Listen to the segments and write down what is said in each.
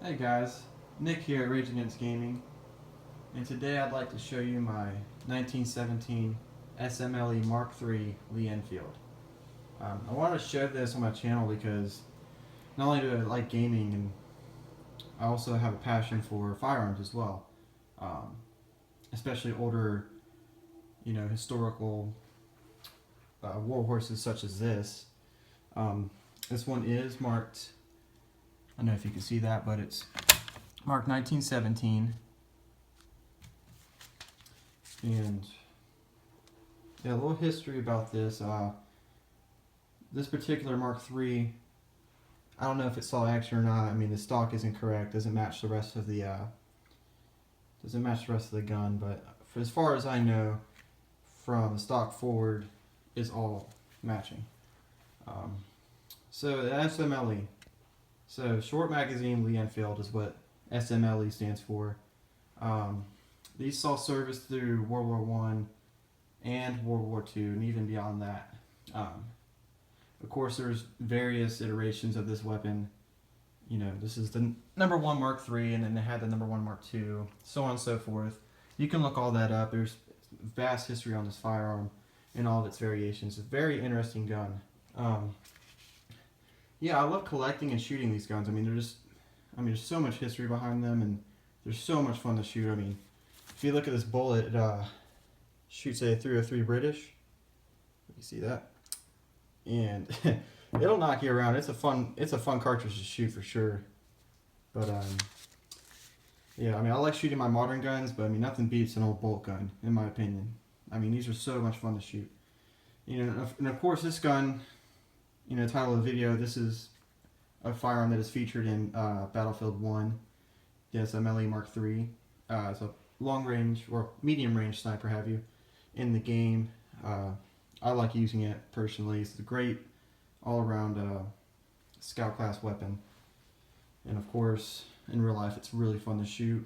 Hey guys, Nick here at Rage Against Gaming, and today I'd like to show you my 1917 Smle Mark III Lee Enfield. I wanted to show this on my channel because not only do I like gaming, and I also have a passion for firearms as well, um, especially older, historical war horses such as this. Um, this one is marked, I don't know if you can see that, but it's marked 1917. And yeah, a little history about this. This particular Mark III, I don't know if it saw action or not. I mean, the stock isn't correct. Doesn't match the rest of the gun. But for, as far as I know, from the stock forward, is all matching. Um, so the SMLE. So short magazine Lee Enfield is what SMLE stands for. Um, these saw service through World War One and World War II, and even beyond that. Of course, there's various iterations of this weapon. You know, this is the number one Mark III, and then they had the number one Mark II, so on and so forth. You can look all that up. There's vast history on this firearm and all of its variations. It's a very interesting gun. Yeah, I love collecting and shooting these guns. I mean, there's so much history behind them, and they're so much fun to shoot. I mean, if you look at this bullet, it shoots a 303 British. You see that? And it'll knock you around. It's a fun cartridge to shoot for sure. But yeah, I mean, I like shooting my modern guns, but I mean, nothing beats an old bolt gun, in my opinion. I mean, these are so much fun to shoot. You know, and of course, this gun, title of the video, this is a firearm that is featured in Battlefield 1, the SMLE Mark III. It's a long range or medium range sniper, have you, in the game. I like using it personally. It's a great all-around scout class weapon, and of course in real life it's really fun to shoot.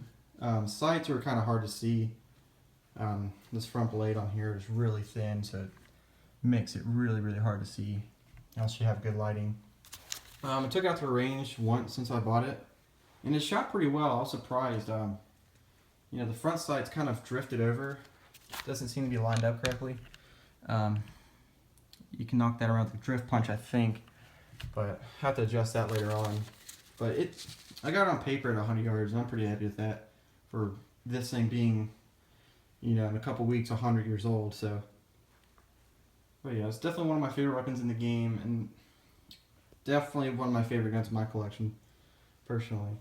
Sights are kind of hard to see. This front blade on here is really thin, so it makes it really hard to see unless you have good lighting. I took it out to a range once since I bought it, and it shot pretty well. I was surprised. The front sight's kind of drifted over. Doesn't seem to be lined up correctly. You can knock that around with a drift punch, I think, but have to adjust that later on. But I got it on paper at 100 yards, and I'm pretty happy with that for this thing being, in a couple weeks, 100 years old. So, but yeah, it's definitely one of my favorite weapons in the game, and definitely one of my favorite guns in my collection, personally.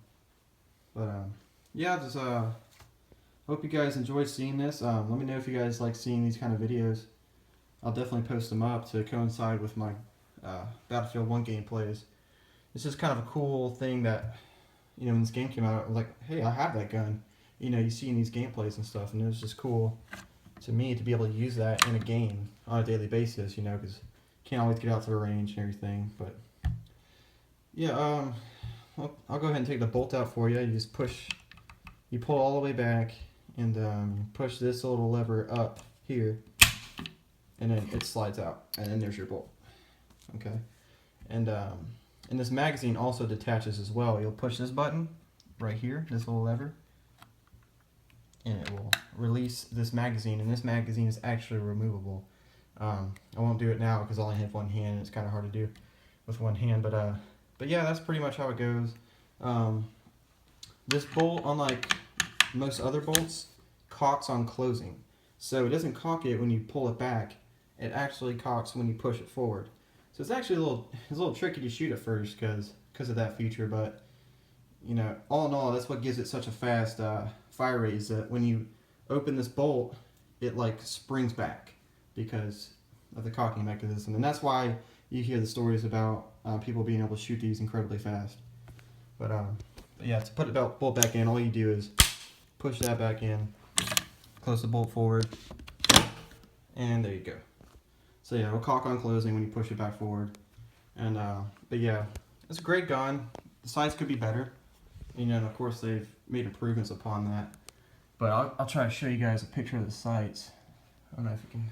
But yeah, just hope you guys enjoyed seeing this. Let me know if you guys like seeing these kind of videos. I'll definitely post them up to coincide with my Battlefield 1 gameplays. It's just kind of a cool thing that, when this game came out, I was like, hey, I have that gun. You see in these gameplays and stuff, and it was just cool to me to be able to use that in a game on a daily basis, because can't always get out to the range and everything. But yeah, I'll go ahead and take the bolt out for you. You pull all the way back, and push this little lever up here, and then it slides out, and then there's your bolt. Okay, and this magazine also detaches as well. You'll push this button right here, this little lever, and it will release this magazine, and this magazine is actually removable. I won't do it now because I only have one hand, and it's kind of hard to do with one hand, but yeah, that's pretty much how it goes. This bolt, unlike most other bolts, cocks on closing. So it doesn't cock it when you pull it back. It actually cocks when you push it forward. So it's actually a little tricky to shoot at first because of that feature. But all in all, that's what gives it such a fast fire rate. Is that when you open this bolt, it like springs back because of the cocking mechanism, and that's why you hear the stories about people being able to shoot these incredibly fast. But yeah, to put the bolt back in, all you do is push that back in, close the bolt forward, and there you go. So yeah, it'll cock on closing when you push it back forward. And but yeah, it's a great gun. The sights could be better, and of course they've made improvements upon that. But I'll try to show you guys a picture of the sights. I don't know if I can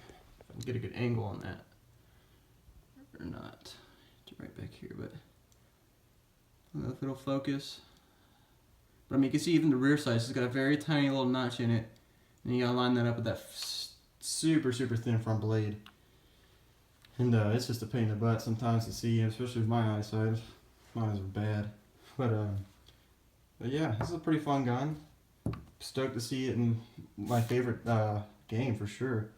get a good angle on that or not. Right back here, but I don't know if it'll focus. But I mean, you can see even the rear side, it's got a very tiny little notch in it. And you gotta line that up with that super thin front blade. And it's just a pain in the butt sometimes to see, especially with my eyesight. My eyes are bad. But yeah, this is a pretty fun gun. Stoked to see it in my favorite game for sure.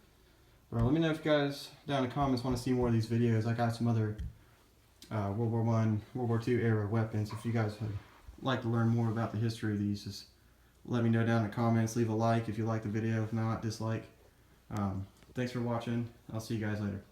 But let me know if you guys down in the comments want to see more of these videos. I got some other World War I, World War II era weapons. If you guys would like to learn more about the history of these, just let me know down in the comments. Leave a like if you like the video. If not, dislike. Thanks for watching. I'll see you guys later.